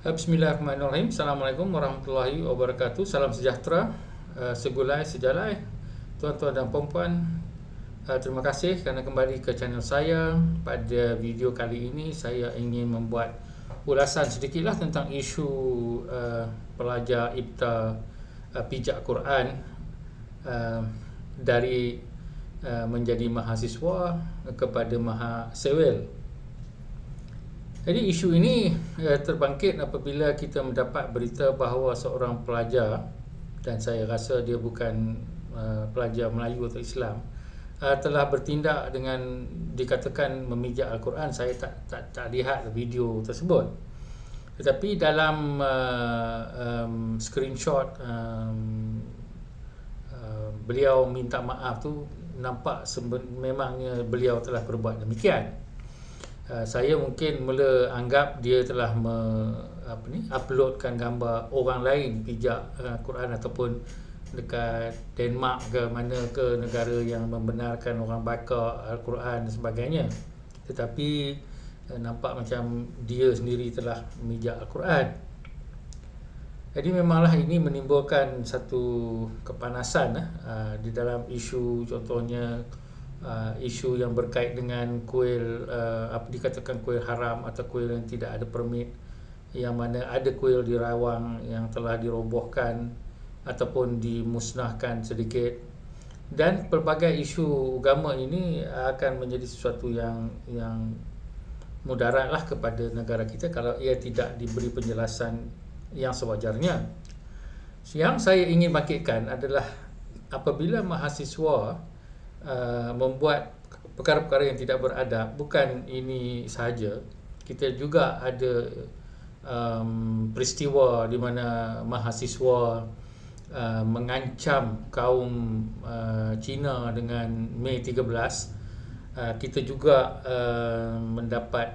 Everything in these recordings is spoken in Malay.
Bismillahirrahmanirrahim. Assalamualaikum warahmatullahi wabarakatuh. Salam sejahtera, segulai sejalai, tuan-tuan dan puan-puan. Terima kasih kerana kembali ke channel saya. Pada video kali ini saya ingin membuat ulasan sedikitlah tentang isu pelajar IPTA pijak Quran dari menjadi mahasiswa kepada maha sewel. Jadi isu ini terbangkit apabila kita mendapat berita bahawa seorang pelajar, dan saya rasa dia bukan pelajar Melayu atau Islam, telah bertindak dengan dikatakan memijak Al-Quran. Saya tak lihat video tersebut. Tetapi dalam screenshot beliau minta maaf tu, nampak memangnya beliau telah berbuat demikian. Saya mungkin mula anggap dia telah uploadkan gambar orang lain pijak Quran ataupun dekat Denmark ke mana ke negara yang membenarkan orang baca Al-Quran dan sebagainya. Tetapi nampak macam dia sendiri telah memijak Al-Quran. Jadi memanglah ini menimbulkan satu kepanasan di dalam isu, contohnya isu yang berkait dengan kuil, apa dikatakan kuil haram atau kuil yang tidak ada permit, yang mana ada kuil di Rawang yang telah dirobohkan ataupun dimusnahkan sedikit. Dan pelbagai isu agama ini akan menjadi sesuatu yang mudaratlah kepada negara kita kalau ia tidak diberi penjelasan yang sewajarnya. Yang saya ingin bangkitkan adalah apabila mahasiswa membuat perkara-perkara yang tidak beradab. Bukan ini sahaja, kita juga ada peristiwa di mana mahasiswa mengancam kaum Cina dengan Mei 13. Kita juga mendapat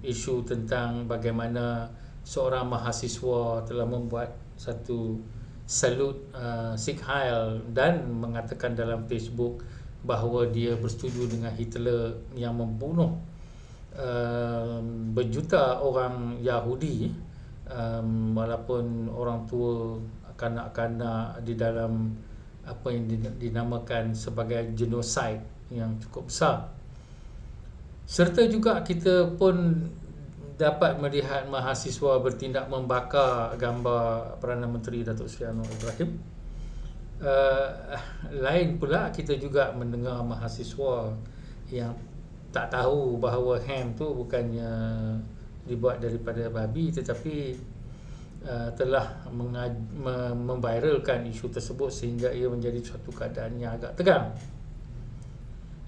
isu tentang bagaimana seorang mahasiswa telah membuat satu salut Sieg Heil dan mengatakan dalam Facebook bahawa dia bersetuju dengan Hitler yang membunuh berjuta orang Yahudi, walaupun orang tua, kanak-kanak di dalam apa yang dinamakan sebagai genosid yang cukup besar. Serta juga kita pun dapat melihat mahasiswa bertindak membakar gambar Perdana Menteri Datuk Seri Anwar Ibrahim. Lain pula kita juga mendengar mahasiswa yang tak tahu bahawa ham tu bukannya dibuat daripada babi, tetapi telah memviralkan isu tersebut sehingga ia menjadi suatu keadaan yang agak tegang.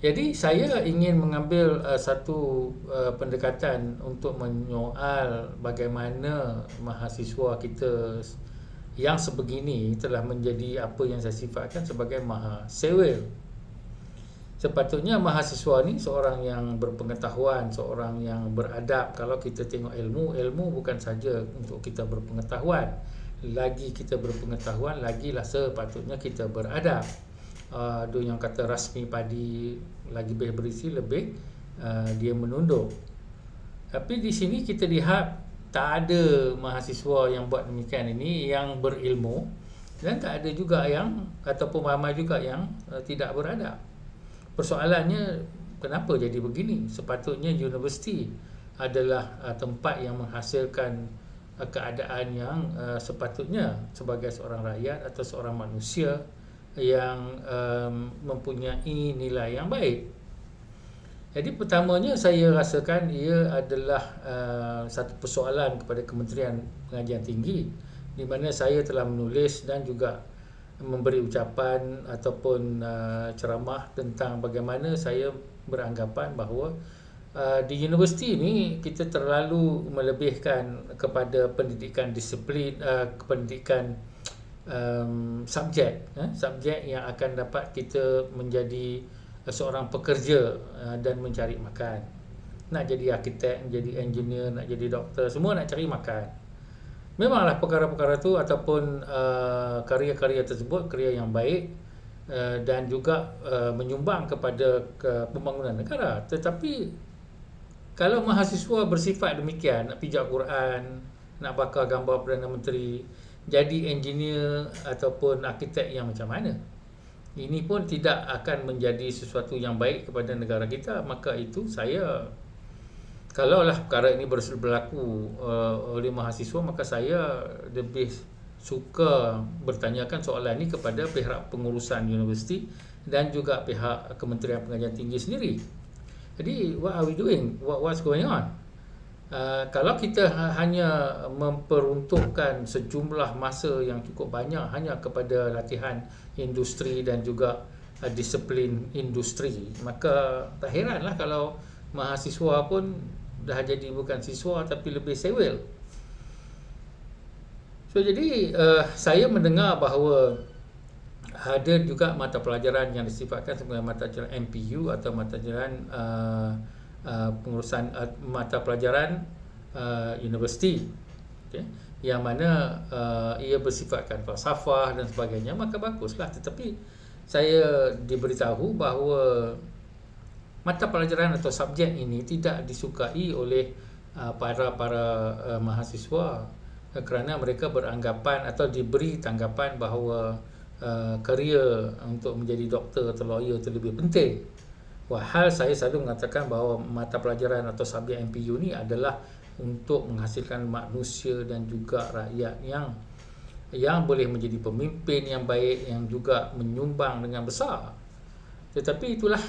Jadi saya ingin mengambil satu pendekatan untuk menyoal bagaimana mahasiswa kita yang sebegini telah menjadi apa yang saya sifatkan sebagai maha sewel. Sepatutnya mahasiswa ni seorang yang berpengetahuan, seorang yang beradab. Kalau kita tengok ilmu bukan saja untuk kita berpengetahuan. Lagi kita berpengetahuan, lagilah sepatutnya kita beradab. Ada yang kata rasmi padi lagi berisi lebih dia menunduk. Tapi di sini kita lihat tak ada mahasiswa yang buat demikian ini yang berilmu, dan tak ada juga yang ataupun ramai juga yang tidak beradab. Persoalannya, kenapa jadi begini? Sepatutnya universiti adalah tempat yang menghasilkan keadaan yang sepatutnya sebagai seorang rakyat atau seorang manusia yang mempunyai nilai yang baik. Jadi pertamanya saya rasakan ia adalah satu persoalan kepada Kementerian Pengajian Tinggi, di mana saya telah menulis dan juga memberi ucapan ataupun ceramah tentang bagaimana saya beranggapan bahawa di universiti ini kita terlalu melebihkan kepada pendidikan disiplin, pendidikan subjek yang akan dapat kita menjadi seorang pekerja dan mencari makan. Nak jadi arkitek, jadi engineer, nak jadi doktor, semua nak cari makan. Memanglah perkara-perkara tu ataupun karya-karya tersebut karya yang baik dan juga menyumbang kepada pembangunan negara. Tetapi kalau mahasiswa bersifat demikian, nak pijak Quran, nak bakar gambar Perdana Menteri, jadi engineer ataupun arkitek yang macam mana. Ini pun tidak akan menjadi sesuatu yang baik kepada negara kita. Maka itu saya, kalaulah perkara ini berlaku oleh mahasiswa, maka saya lebih suka bertanyakan soalan ini kepada pihak pengurusan universiti dan juga pihak Kementerian Pengajian Tinggi sendiri. Jadi what are we doing? What's going on? Kalau kita hanya memperuntukkan sejumlah masa yang cukup banyak hanya kepada latihan industri dan juga disiplin industri, maka tak heranlah kalau mahasiswa pun dah jadi bukan siswa tapi lebih sewel. So jadi saya mendengar bahawa ada juga mata pelajaran yang disifatkan sebagai mata pelajaran MPU atau mata pelajaran pengurusan mata pelajaran universiti, okay, yang mana ia bersifatkan falsafah dan sebagainya, maka baguslah. Tetapi saya diberitahu bahawa mata pelajaran atau subjek ini tidak disukai oleh para mahasiswa kerana mereka beranggapan atau diberi tanggapan bahawa kerjaya untuk menjadi doktor atau lawyer itu lebih penting. Walhal saya selalu mengatakan bahawa mata pelajaran atau subjek MPU ni adalah untuk menghasilkan manusia dan juga rakyat yang boleh menjadi pemimpin yang baik, yang juga menyumbang dengan besar. Tetapi itulah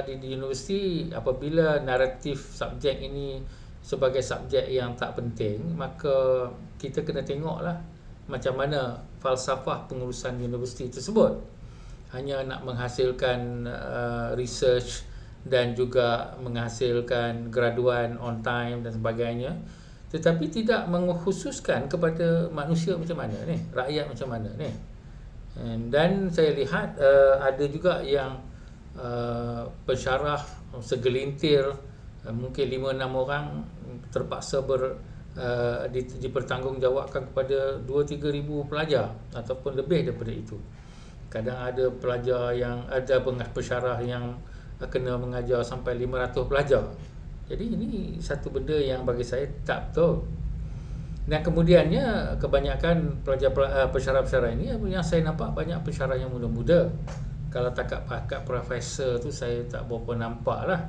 di universiti, apabila naratif subjek ini sebagai subjek yang tak penting, maka kita kena tengoklah macam mana falsafah pengurusan universiti tersebut. Hanya nak menghasilkan research dan juga menghasilkan graduan on time dan sebagainya, tetapi tidak mengkhususkan kepada manusia macam mana ni, rakyat macam mana ni. Dan saya lihat ada juga yang pensyarah segelintir, mungkin 5-6 orang terpaksa dipertanggungjawabkan kepada 2-3 ribu pelajar ataupun lebih daripada itu. Kadang ada pelajar yang ada pensyarah yang kena mengajar sampai 500 pelajar. Jadi ini satu benda yang bagi saya tak betul. Dan kemudiannya kebanyakan pensyarah-pensyarah ini yang saya nampak banyak pensyarah yang muda-muda. Kalau takat profesor tu saya tak berapa nampak lah.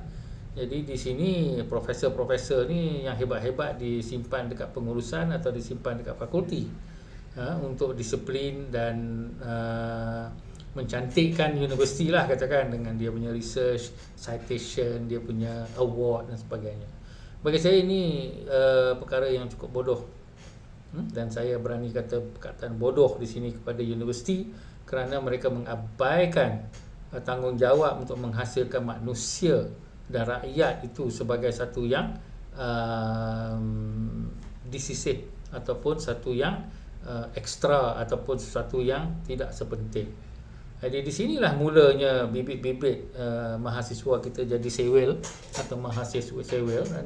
Jadi di sini profesor-profesor ni yang hebat-hebat disimpan dekat pengurusan atau disimpan dekat fakulti untuk disiplin dan mencantikkan universiti lah, katakan, dengan dia punya research, citation, dia punya award dan sebagainya. Bagi saya ini perkara yang cukup bodoh. Dan saya berani kata perkataan bodoh di sini kepada universiti kerana mereka mengabaikan tanggungjawab untuk menghasilkan manusia dan rakyat itu sebagai satu yang disisih ataupun satu yang ekstra ataupun sesuatu yang tidak sepenting. Jadi di sinilah mulanya bibit-bibit mahasiswa kita jadi sewel atau mahasiswa sewel, dan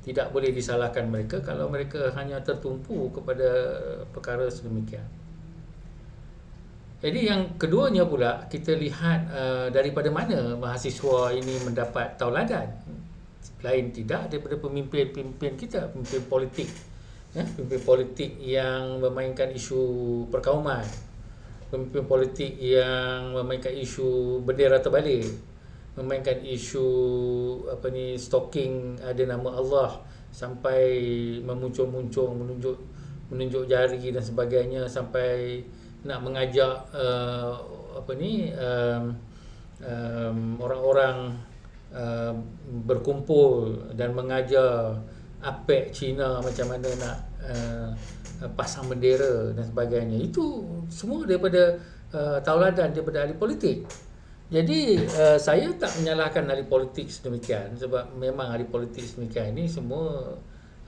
tidak boleh disalahkan mereka kalau mereka hanya tertumpu kepada perkara sedemikian. Jadi yang keduanya pula, kita lihat daripada mana mahasiswa ini mendapat tauladan. Lain tidak daripada pemimpin-pemimpin kita, pemimpin politik. Pemimpin politik yang memainkan isu perkauman, pemimpin politik yang memainkan isu bendera terbalik, memainkan isu stalking ada nama Allah sampai memuncung-muncung, menunjuk jari dan sebagainya, sampai nak mengajak orang-orang berkumpul dan mengajar APEC China macam mana nak pasang bendera dan sebagainya. Itu semua daripada tauladan daripada ahli politik. Jadi saya tak menyalahkan ahli politik sedemikian, sebab memang ahli politik sedemikian ini semua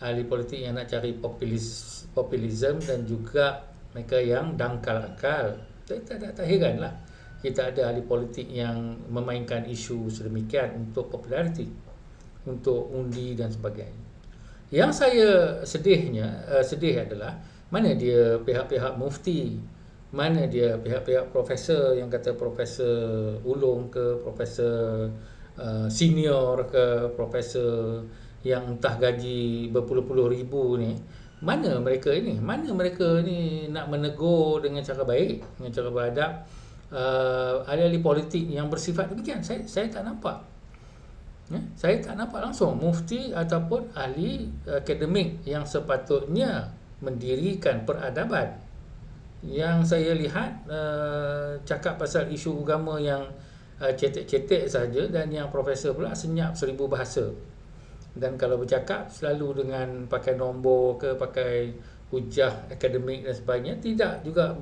ahli politik yang nak cari populisme dan juga mereka yang dangkal akal. Tak heranlah kita ada ahli politik yang memainkan isu sedemikian untuk populariti, untuk undi dan sebagainya. Yang saya sedih adalah mana dia pihak-pihak mufti, mana dia pihak-pihak profesor yang kata profesor ulung ke, profesor senior ke, profesor yang entah gaji berpuluh-puluh ribu ni, Mana mereka ini? Mana mereka ni nak menegur dengan cara baik, dengan cara beradab ahli-ahli politik yang bersifat demikian? Saya tak nampak. Saya tak nampak langsung mufti ataupun ahli akademik yang sepatutnya mendirikan peradaban. Yang saya lihat cakap pasal isu agama yang cetek-cetek saja, dan yang profesor pula senyap 1000 bahasa. Dan kalau bercakap selalu dengan pakai nombor ke pakai hujah akademik dan sebagainya, tidak juga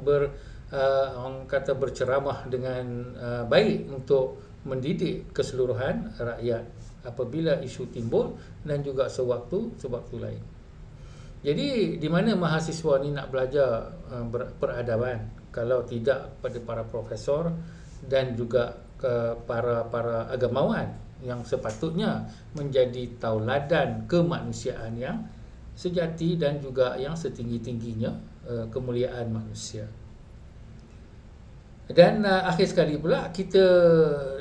orang kata berceramah dengan baik untuk mendidik keseluruhan rakyat apabila isu timbul dan juga sewaktu lain. Jadi di mana mahasiswa ni nak belajar peradaban kalau tidak pada para profesor dan juga para agamawan yang sepatutnya menjadi tauladan kemanusiaan yang sejati dan juga yang setinggi-tingginya kemuliaan manusia. Dan akhir sekali pula, kita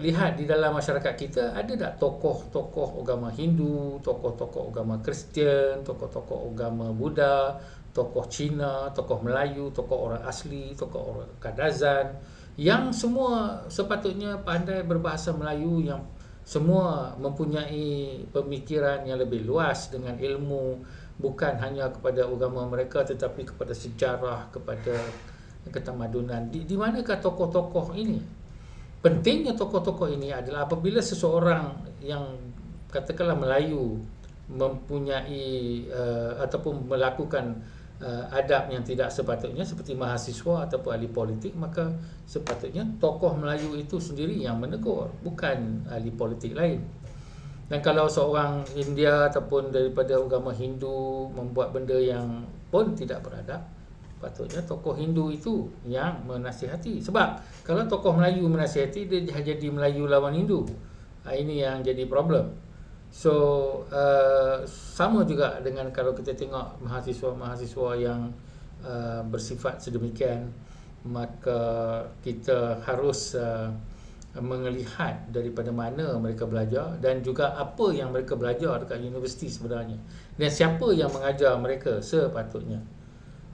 lihat di dalam masyarakat kita ada tak tokoh-tokoh agama Hindu, tokoh-tokoh agama Kristian, tokoh-tokoh agama Buddha, tokoh Cina, tokoh Melayu, tokoh orang asli, tokoh orang Kadazan, yang semua sepatutnya pandai berbahasa Melayu, yang semua mempunyai pemikiran yang lebih luas dengan ilmu, bukan hanya kepada agama mereka tetapi kepada sejarah, kepada ketamadunan. Di manakah tokoh-tokoh ini? Pentingnya tokoh-tokoh ini adalah apabila seseorang yang katakanlah Melayu mempunyai ataupun melakukan adab yang tidak sepatutnya seperti mahasiswa ataupun ahli politik, maka sepatutnya tokoh Melayu itu sendiri yang menegur, bukan ahli politik lain. Dan kalau seorang India ataupun daripada agama Hindu membuat benda yang pun tidak beradab, patutnya tokoh Hindu itu yang menasihati. Sebab kalau tokoh Melayu menasihati, dia jadi Melayu lawan Hindu. Ini yang jadi problem. So sama juga dengan kalau kita tengok mahasiswa-mahasiswa yang bersifat sedemikian, maka kita harus melihat daripada mana mereka belajar dan juga apa yang mereka belajar dekat universiti sebenarnya, dan siapa yang mengajar mereka sepatutnya.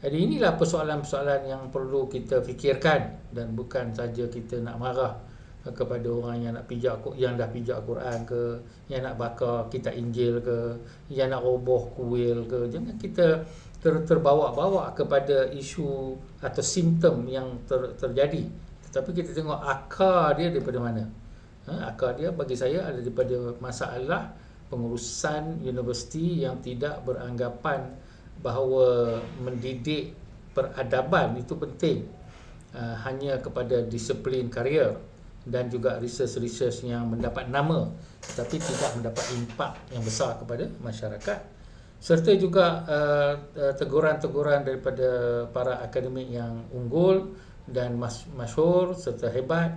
Jadi inilah persoalan-persoalan yang perlu kita fikirkan, dan bukan saja kita nak marah kepada orang yang nak yang dah pijak Quran ke, yang nak bakar kitab Injil ke, yang nak roboh kuil ke. Jangan kita terbawa-bawa kepada isu atau simptom yang terjadi, tetapi kita tengok akar dia daripada mana. Akar dia bagi saya ada daripada masalah pengurusan universiti yang tidak beranggapan bahawa mendidik peradaban itu penting hanya kepada disiplin karier dan juga research yang mendapat nama tetapi tidak mendapat impak yang besar kepada masyarakat, serta juga teguran-teguran daripada para akademik yang unggul dan masyhur serta hebat,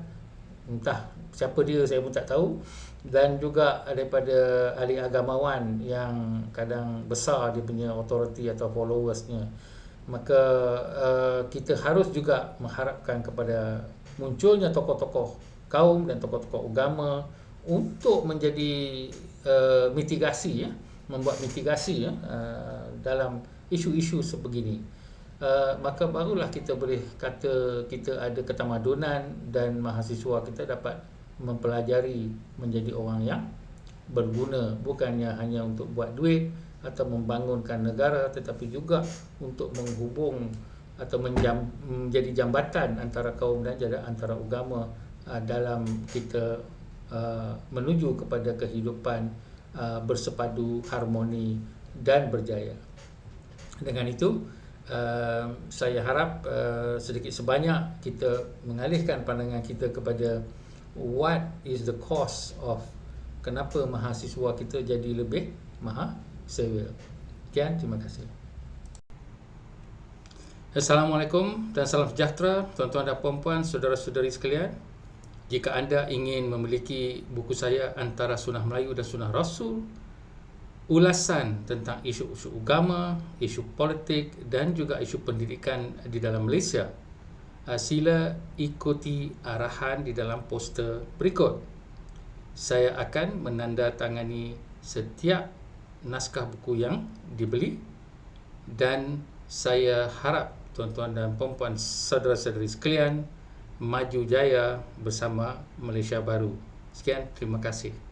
entah siapa dia saya pun tak tahu, dan juga daripada ahli agamawan yang kadang besar dia punya authority atau followersnya. Maka kita harus juga mengharapkan kepada munculnya tokoh-tokoh kaum dan tokoh-tokoh agama untuk menjadi mitigasi, membuat mitigasi dalam isu-isu sebegini. Maka barulah kita boleh kata kita ada ketamadunan dan mahasiswa kita dapat mempelajari menjadi orang yang berguna, bukannya hanya untuk buat duit atau membangunkan negara, tetapi juga untuk menghubung atau menjadi jambatan antara kaum dan juga antara agama dalam kita menuju kepada kehidupan bersepadu, harmoni dan berjaya. Dengan itu saya harap sedikit sebanyak kita mengalihkan pandangan kita kepada what is the cause of kenapa mahasiswa kita jadi lebih mahasiswa. Sekian, terima kasih. Assalamualaikum dan salam sejahtera tuan-tuan dan puan-puan, saudara-saudari sekalian. Jika anda ingin memiliki buku saya Antara Sunnah Melayu dan Sunnah Rasul, ulasan tentang isu-isu agama, isu politik dan juga isu pendidikan di dalam Malaysia, sila ikuti arahan di dalam poster berikut. Saya akan menandatangani setiap naskah buku yang dibeli. dan saya harap tuan-tuan dan puan-puan, saudara-saudari sekalian, maju jaya bersama Malaysia Baru. Sekian, terima kasih.